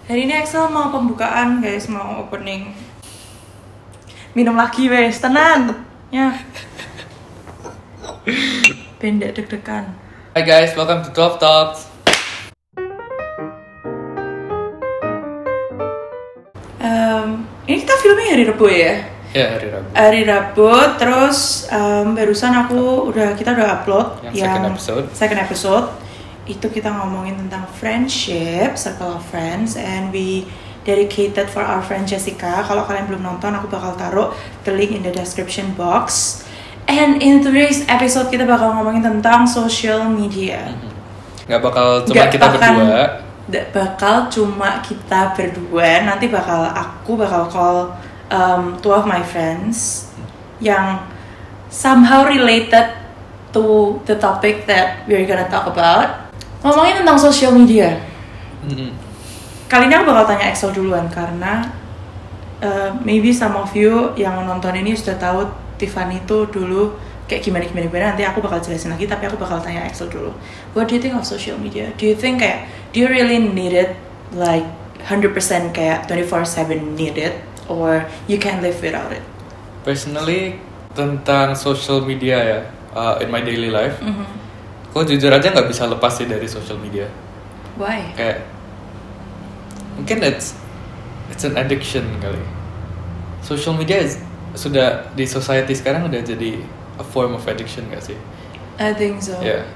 Hari ini Axel mau pembukaan guys, mau opening. Minum lagi wes, tenan. Ya. Pendek deg-degan. Hi guys, welcome to 12 Talks. Ini kita filmnya hari Rabu ya? Ya, hari Rabu. Hari Rabu, terus barusan kita udah upload yang second episode. Itu kita ngomongin tentang friendship, circle of friends, and we dedicated for our friend Jessica. Kalau kalian belum nonton, aku bakal taruh the link in the description box. And in today's episode kita bakal ngomongin tentang social media. Gak bakal cuma kita berdua. Gak bakal cuma kita berdua. Nanti aku bakal call two of my friends yang somehow related to the topic that we're gonna talk about. Ngomongin tentang social media. Kali ini aku bakal tanya Axel duluan karena maybe some of you yang nonton ini sudah tahu Tiffany itu dulu kayak gimana. Nanti aku bakal jelasin lagi, tapi aku bakal tanya Axel dulu. What do you think of social media? Do you think do you really need it like 100% kayak 24/7 need it, or you can live without it? Personally, tentang social media ya, in my daily life, aku jujur aja nggak bisa lepas sih dari social media. Why? Kayak mungkin it's an addiction kali. Social media sudah di society sekarang udah jadi a form of addiction gak sih? I think so. Yeah,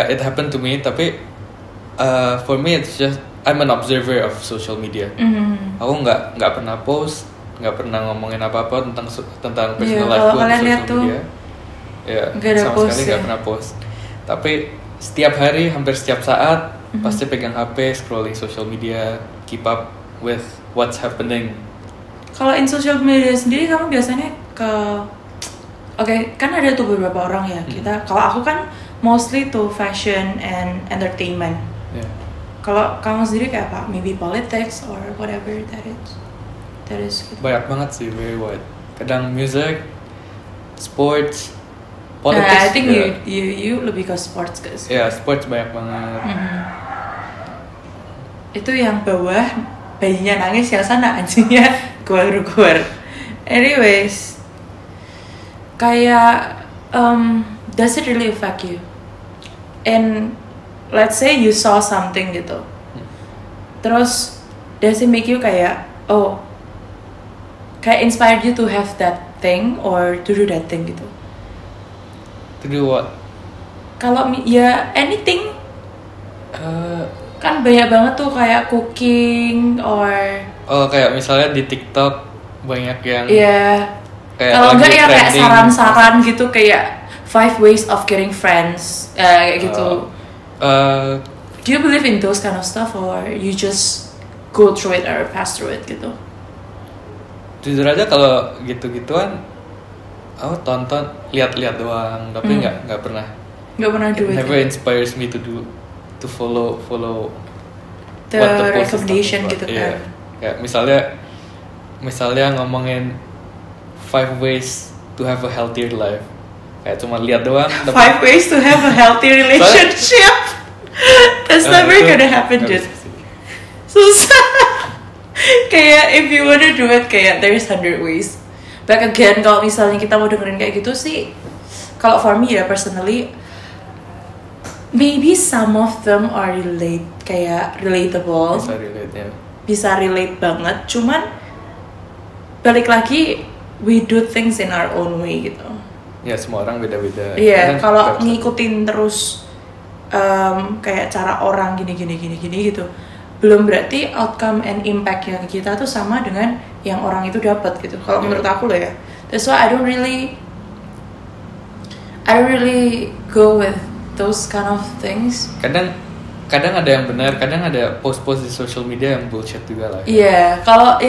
it happened to me. Tapi for me it's just I'm an observer of social media. Aku nggak pernah post, nggak pernah ngomongin apa-apa tentang personal life gue di social media. Ya, sama sekali nggak pernah post. Tapi setiap hari, hampir setiap saat pasti pegang HP, scrolling social media, keep up with what's happening. Kalau in social media sendiri kamu biasanya kan ada tuh beberapa orang ya. Kalau aku kan mostly to fashion and entertainment. Yeah. Kalau kamu sendiri kayak apa? Maybe politics or whatever that is. Banyak banget sih, very wide. Kadang music, sports, politics. I think you lebih ke sports guys. Ya, sports banyak banget. Itu yang bawah bayinya nangis, yang sana anjingnya keluar. Anyways, kayak does it really affect you? And let's say you saw something gitu, terus does it make you kayak kayak inspired you to have that thing or to do that thing gitu? To do what? Kalau ya anything, kan banyak banget tuh kayak cooking or kayak misalnya di TikTok banyak yang kalau enggak ya kayak saran-saran gitu, kayak 5 ways of getting friends kayak gitu. Do you believe in those kind of stuff or you just go through it or pass through it gitu? Jujur aja kalau gitu-gituan aku tonton, lihat-lihat doang, tapi nggak pernah do it. Never inspires me to follow the what the recommendation gitu kan. Kayak misalnya ngomongin 5 ways to have a healthier life. Kayak cuma lihat doang. 5 ways to have a healthy relationship. That's never gonna happen, dude. Susah. Kayak if you wanna do it, kayak there's 100 ways. But again, kalau misalnya kita mau dengerin kayak gitu sih, kalau for me ya personally, maybe some of them are relatable. Bisa relate banget. Cuman balik lagi, we do things in our own way gitu. Ya, semua orang beda-beda. Iya, kalau ngikutin terus kayak cara orang gini gitu, belum berarti outcome and impact yang kita tuh sama dengan yang orang itu dapat gitu. Kalau menurut aku loh ya. That's why I don't really go with those kind of things. Kadang ada yang benar, kadang ada post-post di social media yang bullshit juga lah. Iya, kalau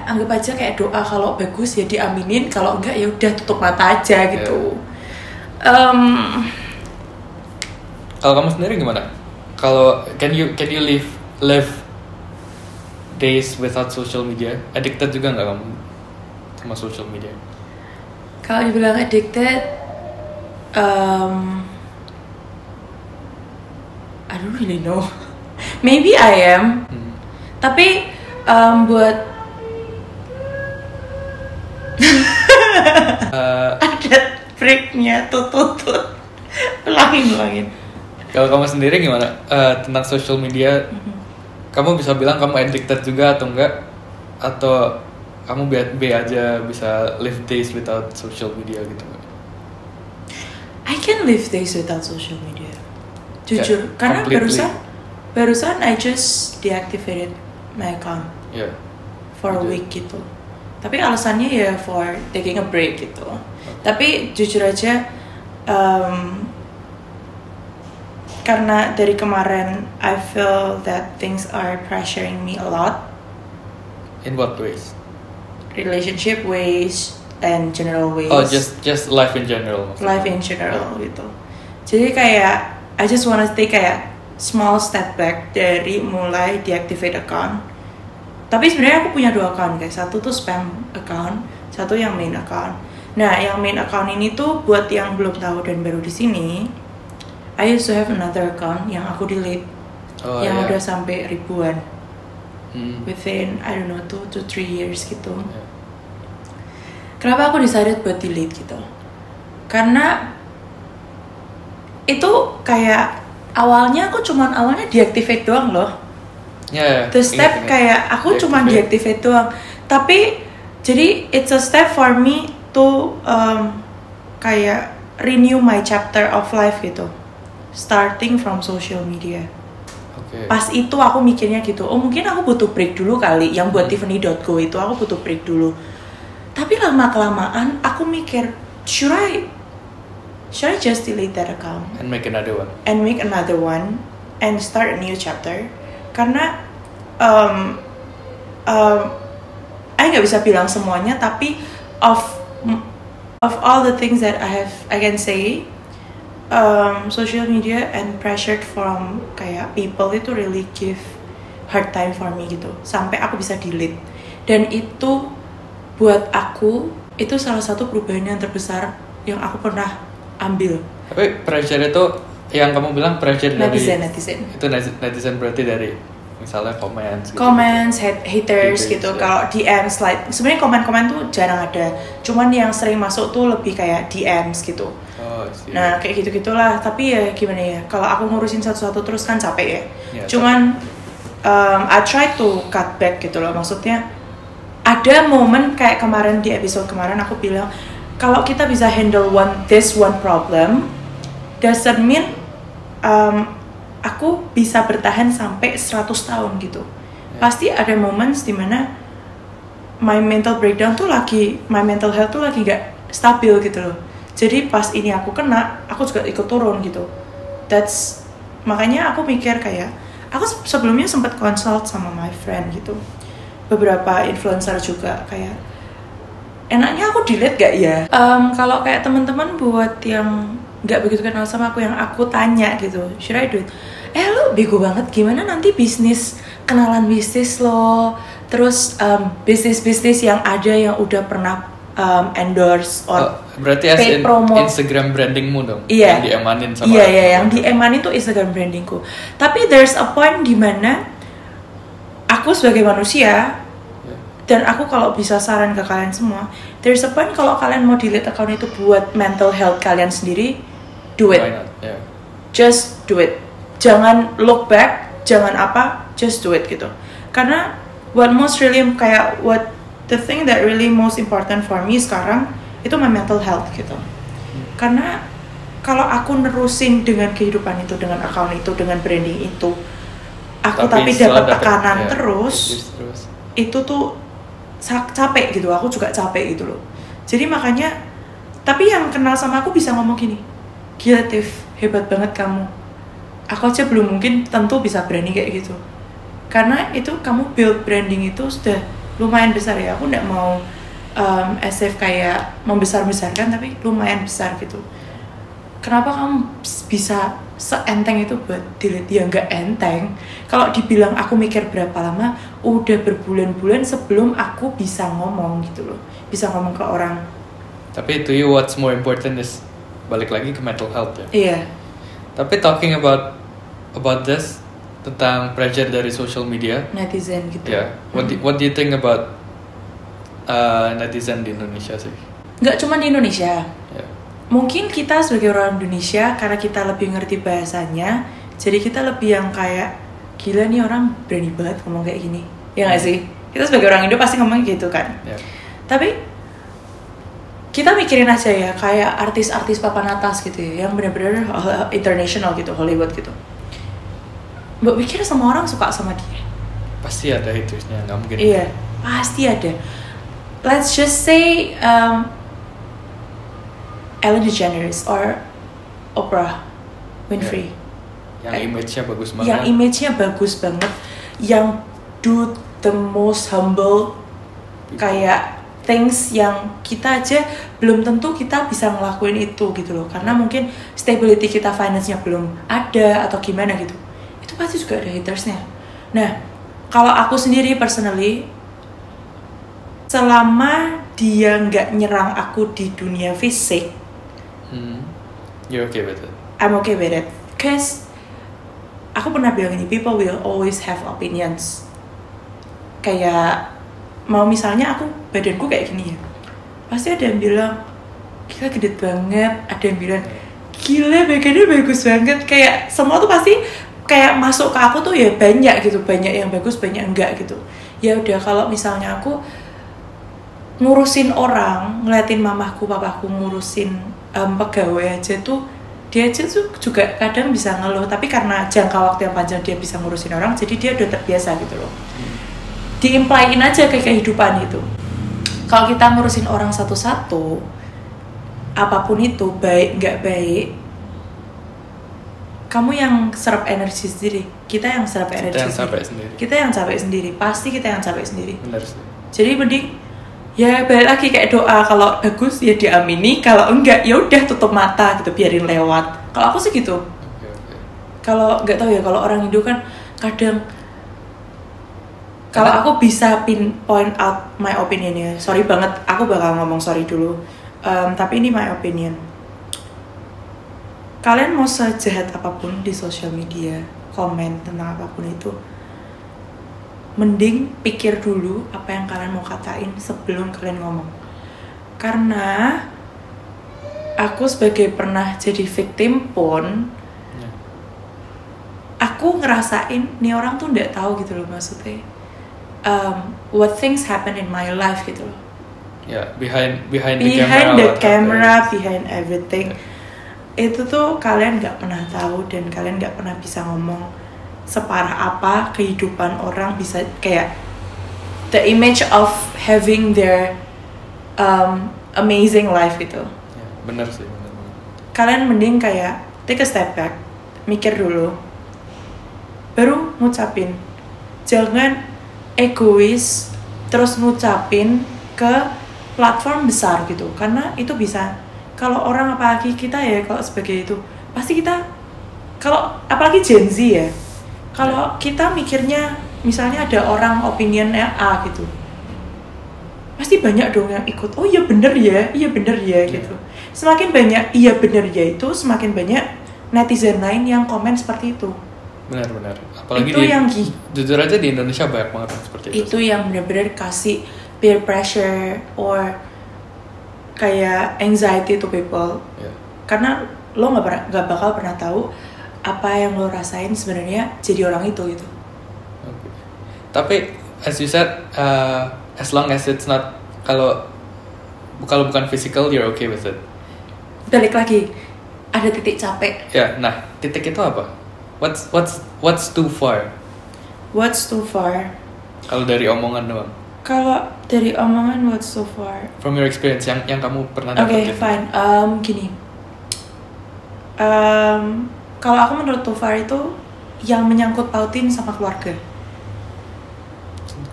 anggap aja kayak doa, kalau bagus ya diaminin, kalau enggak ya udah tutup mata aja gitu. Kalau kamu sendiri gimana? Kalau can you live days without social media? Addicted juga nggak kamu sama social media? Kalau dibilang addicted, I don't really know. Maybe I am. Tapi buat ada breaknya tutut. Ulangin. Kalau kamu sendiri gimana tentang social media? Kamu bisa bilang kamu addicted juga atau enggak? Atau kamu be aja bisa live days without social media gitu? I can live days without social media. Jujur, Yeah, karena completely. barusan I just deactivated my account Yeah. for a week gitu. Tapi alasannya ya for taking a break gitu. Tapi jujur aja, karena dari kemarin I feel that things are pressuring me a lot. In what ways? Relationship ways and general ways. Oh, just life in general. maksudnya. Life in general gitu. Jadi kayak I just wanna take kayak small step back dari mulai deactivate account. Tapi sebenarnya aku punya 2 account guys. Satu tuh spam account, satu yang main account. Nah, yang main account ini tuh buat yang belum tahu dan baru di sini, I used to have another account yang aku delete, Oh, yang yeah. udah sampai ribuan Hmm. within I don't know 2 to 3 years gitu. Yeah. Kenapa aku decided buat delete gitu? Karena itu kayak awalnya deactivate doang loh. Yeah. The step ingat. kayak aku cuma deactivate doang. Tapi jadi it's a step for me to kayak renew my chapter of life gitu. Starting from social media. Oke. Pas itu aku mikirnya gitu, oh mungkin aku butuh break dulu kali. Yang buat Tiffany.co itu aku butuh break dulu. Tapi lama-kelamaan aku mikir, should I just delete that account And make another one. and start a new chapter? Karena I nggak bisa bilang semuanya, tapi of all the things that I can say, social media and pressured from kayak people itu really give hard time for me gitu, sampai aku bisa delete. Dan itu buat aku itu salah satu perubahan yang terbesar yang aku pernah ambil. Tapi pressure itu yang kamu bilang pressure dari Netizen. itu netizen berarti dari misalnya comments gitu. Comments, haters gitu. ya. Kalau DMs like sebenarnya komen-komen tuh jarang ada. Cuman yang sering masuk tuh lebih kayak DMs gitu. Oh, I see. Nah, kayak gitu-gitulah. Tapi ya gimana ya? Kalau aku ngurusin satu-satu terus kan capek ya. Ya, Cuman I try to cut back gitu loh. Maksudnya ada momen kayak kemarin di episode kemarin aku bilang kalau kita bisa handle this one problem doesn't mean aku bisa bertahan sampai 100 tahun gitu. Pasti ada moments dimana my mental health tuh lagi gak stabil gitu loh. Jadi pas ini aku kena, aku juga ikut turun gitu. Makanya aku mikir kayak aku sebelumnya sempat consult sama my friend gitu, beberapa influencer juga kayak enaknya aku delete gak ya? Kalau kayak teman-teman buat yang nggak begitu kenal sama aku, yang aku tanya gitu, should I do it? Lu bego banget, gimana nanti kenalan bisnis lo, terus bisnis yang ada yang udah pernah endorse or berarti as paid in promo. Instagram brandingmu dong. Iya. Yang diemanin sama. Iya, yang diemanin tuh Instagram brandingku. Tapi there's a point dimana aku sebagai manusia, dan aku kalau bisa saran ke kalian semua, there's a point kalau kalian mau delete account itu buat mental health kalian sendiri, do it. Why not? Yeah. Just do it. Jangan look back, jangan apa, just do it gitu. Karena the thing that really most important for me sekarang itu my mental health gitu. Karena kalau aku nerusin dengan kehidupan itu, dengan account itu, dengan branding itu, tapi dapat tekanan terus, itu tuh capek gitu. Aku juga capek gitu loh. Jadi makanya, tapi yang kenal sama aku bisa ngomong gini, gila Tiff, hebat banget kamu. Aku aja belum mungkin tentu bisa branding kayak gitu. Karena itu kamu build branding itu sudah lumayan besar ya. Aku nggak mau as if kayak membesar-besarkan, tapi lumayan besar gitu. Kenapa kamu bisa seenteng itu buat delete? Ya nggak enteng. Kalau dibilang aku mikir berapa lama, udah berbulan-bulan sebelum aku bisa ngomong gitu loh, bisa ngomong ke orang. Tapi to you what's more important is balik lagi ke mental health ya. Iya. Tapi talking about this, tentang pressure dari social media, netizen gitu. Ya, what do you think about netizen di Indonesia sih? Nggak cuma di Indonesia. Ya. Mungkin kita sebagai orang Indonesia karena kita lebih ngerti bahasanya, jadi kita lebih yang kayak gila nih orang berani banget ngomong kayak gini. Ya nggak sih? Kita sebagai orang Indo pasti ngomong gitu kan. Ya. Tapi kita mikirin aja ya kayak artis-artis papan atas gitu ya, yang benar-benar international gitu, Hollywood gitu. Mbak pikir semua orang suka sama dia? Pasti ada haters-nya, nggak mungkin. Iya, pasti ada. Let's just say Ellen DeGeneres or Oprah Winfrey. Yang image-nya bagus banget. Yang image-nya bagus banget, yang do the most humble kayak things yang kita aja belum tentu kita bisa ngelakuin itu gitu loh, karena mungkin stability kita finance-nya belum ada atau gimana gitu. Itu pasti juga ada hatersnya. Nah, kalau aku sendiri personally, selama dia nggak nyerang aku di dunia fisik, you're okay with it? I'm okay with it. Cause aku pernah bilang ini, people will always have opinions. Kayak mau misalnya aku badanku kayak gini ya, pasti ada yang bilang gila gede banget, ada yang bilang gila badannya bagus banget. Kayak semua tuh pasti kayak masuk ke aku tuh ya banyak gitu, banyak yang bagus banyak enggak gitu. Ya udah, kalau misalnya aku ngurusin orang, ngeliatin mamahku papaku ngurusin pegawai aja tuh, dia aja tuh juga kadang bisa ngeluh, tapi karena jangka waktu yang panjang dia bisa ngurusin orang, jadi dia udah terbiasa gitu loh. Diimplain aja ke kehidupan itu. Kalau kita ngurusin orang satu-satu, apapun itu, baik nggak baik, kamu yang serap energi sendiri, kita yang serap energi sendiri. Kita yang capek sendiri, pasti kita yang capek sendiri. Benar sih. Jadi mending ya balik lagi kayak doa, kalau bagus ya diamini, kalau enggak ya udah tutup mata gitu, biarin lewat. Kalau aku sih gitu. Okay. Kalau nggak tahu ya, kalau orang Indo kan kadang, kalau aku bisa pinpoint out my opinion ya, sorry banget, aku bakal ngomong sorry dulu, tapi ini my opinion. Kalian mau sejahat apapun di sosial media, komen tentang apapun itu, mending pikir dulu apa yang kalian mau katain sebelum kalian ngomong. Karena aku sebagai pernah jadi victim pun, aku ngerasain nih orang tuh nggak tahu gitu loh, maksudnya what things happen in my life gitu loh. Behind the camera, behind everything. Itu tuh kalian nggak pernah tahu, dan kalian nggak pernah bisa ngomong separah apa kehidupan orang bisa, kayak the image of having their amazing life gitu. Benar sih, benar. Kalian mending kayak take a step back, mikir dulu, baru ngucapin. Jangan egois terus ngucapin ke platform besar gitu, karena itu bisa, kalau orang apalagi kita ya, kalau sebagai itu pasti kita, kalau apalagi Gen Z ya, kalau kita mikirnya misalnya ada orang opinionnya A gitu, pasti banyak dong yang ikut, oh iya bener ya gitu. Semakin banyak iya bener ya itu, semakin banyak netizen lain yang komen seperti itu. Benar. Apalagi itu yang jujur aja di Indonesia banyak banget seperti itu. Itu yang benar-benar kasih peer pressure or kayak anxiety to people. Karena lo nggak bakal pernah tahu apa yang lo rasain sebenarnya jadi orang itu gitu. Okay. Tapi as you said, as long as it's not, kalau bukan physical, you're okay with it. Balik lagi, ada titik capek. Ya, nah titik itu apa? What's too far? What's too far? Kalau dari omongan doang. Kalau dari omongan, what's too far? From your experience yang kamu pernah dapetin. Okay, fine. Gini. Kalau aku menurut too far itu yang menyangkut pautin sama keluarga.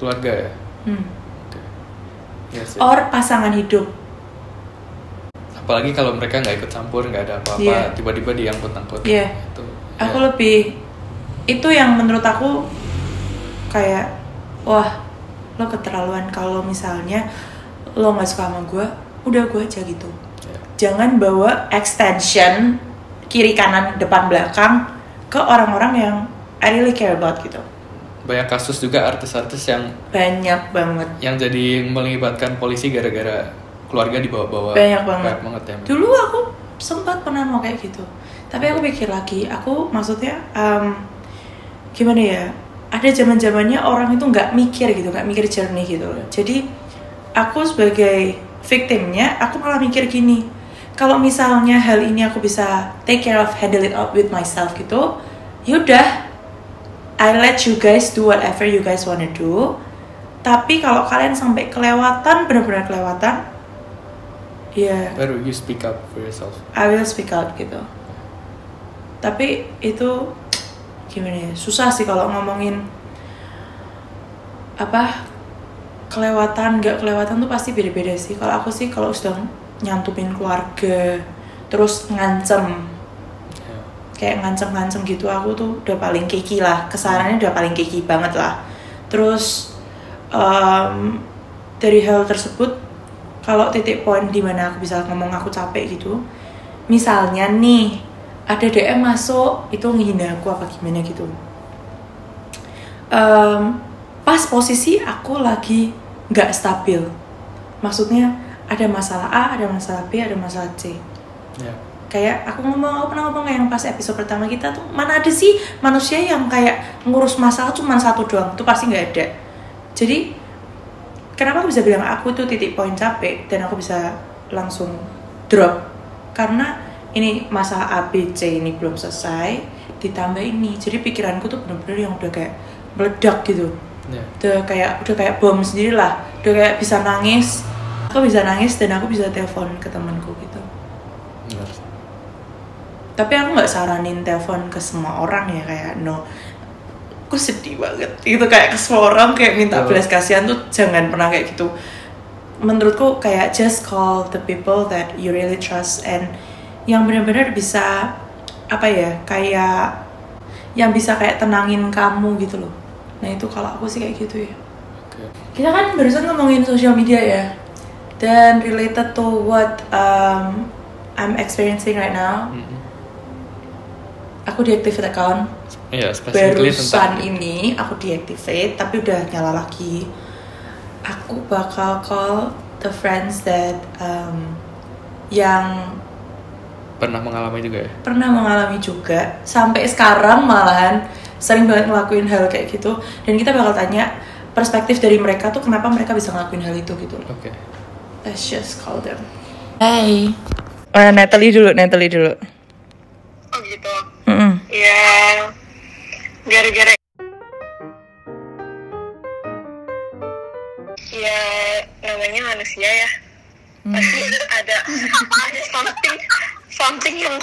Keluarga ya? Okay. Yes, Or pasangan hidup. Apalagi kalau mereka nggak ikut campur, nggak ada apa-apa, tiba-tiba diangkut-angkut. Iya. Aku lebih, itu yang menurut aku kayak, wah, lo keterlaluan. Kalau misalnya lo nggak suka sama gue, udah gue aja gitu. Jangan bawa extension kiri kanan depan belakang ke orang-orang yang I really care about gitu. Banyak kasus juga artis-artis yang banyak banget yang jadi melibatkan polisi gara-gara keluarga dibawa-bawa. Banyak banget ya. Dulu aku sempat pernah mau kayak gitu, tapi aku pikir lagi, aku maksudnya gimana ya, ada zaman-zamannya orang itu nggak mikir jernih gitu. Jadi aku sebagai victimnya, aku malah mikir gini, kalau misalnya hal ini aku bisa take care of, handle it up with myself gitu, yaudah, I let you guys do whatever you guys wanna do. Tapi kalau kalian sampai kelewatan, benar-benar kelewatan, ya baru you speak up for yourself. I will speak out gitu. Tapi itu gimana ya, susah sih kalau ngomongin apa kelewatan, nggak kelewatan tuh pasti beda-beda sih. Kalau aku sih kalau sudah nyantumin keluarga, terus ngancem, kayak ngancem gitu, aku tuh udah paling keki lah, kesarannya udah paling keki banget lah. Terus dari hal tersebut, kalau titik poin dimana aku bisa ngomong aku capek gitu, misalnya nih ada DM masuk itu ngehina aku apa gimana gitu, pas posisi aku lagi nggak stabil, maksudnya ada masalah A, ada masalah B, ada masalah C. Kayak aku pernah ngomong yang pas episode pertama kita tuh, mana ada sih manusia yang kayak ngurus masalah cuma satu doang, itu pasti nggak ada. Jadi kenapa aku bisa bilang aku tuh titik poin capek dan aku bisa langsung drop, karena ini masalah A, B, C ini belum selesai, ditambah ini, jadi pikiranku tuh bener-bener yang udah kayak meledak gitu. Udah kayak bom sendiri lah, udah kayak bisa nangis, aku bisa nangis dan aku bisa telepon ke temanku gitu. Tapi aku nggak saranin telepon ke semua orang ya, kayak no, aku sedih banget gitu kayak ke semua orang kayak minta belas kasihan tuh jangan pernah kayak gitu. Menurutku kayak just call the people that you really trust and yang benar-benar bisa apa ya, kayak yang bisa kayak tenangin kamu gitu loh. Nah itu kalau aku sih kayak gitu ya. Kita kan barusan ngomongin sosial media ya, dan related to what I'm experiencing right now. Aku deactivate account. Barusan ini aku deactivate, tapi udah nyala lagi. Aku bakal call the friends that yang pernah mengalami juga ya? Pernah mengalami juga. Sampai sekarang malahan sering banget ngelakuin hal kayak gitu. Dan kita bakal tanya perspektif dari mereka tuh kenapa mereka bisa ngelakuin hal itu gitu. Oke. Let's just call them. Hey. Natalie dulu. Oh gitu. Ya, gara-gara ya namanya manusia ya, pasti ada something yang